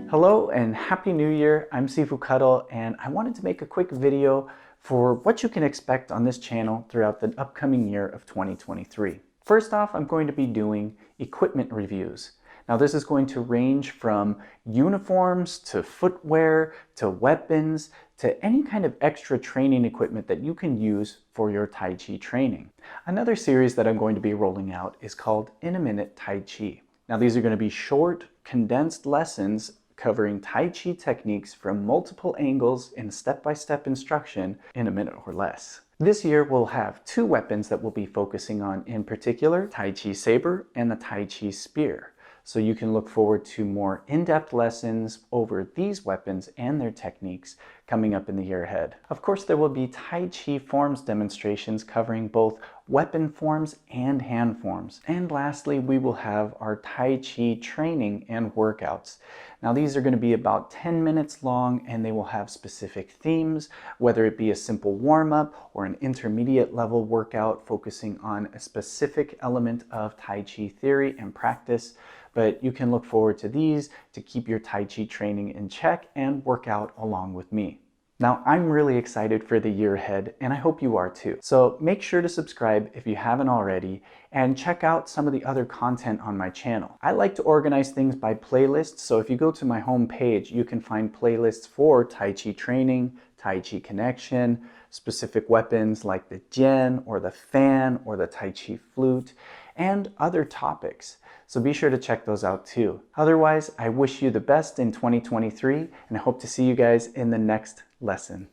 Hello and Happy New Year. I'm Sifu Kuttel and I wanted to make a quick video for what you can expect on this channel throughout the upcoming year of 2023. First off, I'm going to be doing equipment reviews. Now this is going to range from uniforms to footwear to weapons to any kind of extra training equipment that you can use for your Tai Chi training. Another series that I'm going to be rolling out is called In a Minute Tai Chi. Now these are going to be short, condensed lessons covering Tai Chi techniques from multiple angles in step-by-step instruction in a minute or less. This year we'll have two weapons that we'll be focusing on in particular, Tai Chi Saber and the Tai Chi Spear. So you can look forward to more in-depth lessons over these weapons and their techniques coming up in the year ahead. Of course, there will be Tai Chi forms demonstrations covering both weapon forms and hand forms. And lastly, we will have our Tai Chi training and workouts. Now these are going to be about 10 minutes long and they will have specific themes, whether it be a simple warm-up or an intermediate level workout focusing on a specific element of Tai Chi theory and practice. But you can look forward to these to keep your Tai Chi training in check and work out along with me. Now, I'm really excited for the year ahead, and I hope you are too. So make sure to subscribe if you haven't already, and check out some of the other content on my channel. I like to organize things by playlists, so if you go to my home page, you can find playlists for Tai Chi training, Tai Chi connection, specific weapons like the jian or the fan or the Tai Chi flute, and other topics. So be sure to check those out too. Otherwise, I wish you the best in 2023 and I hope to see you guys in the next lesson.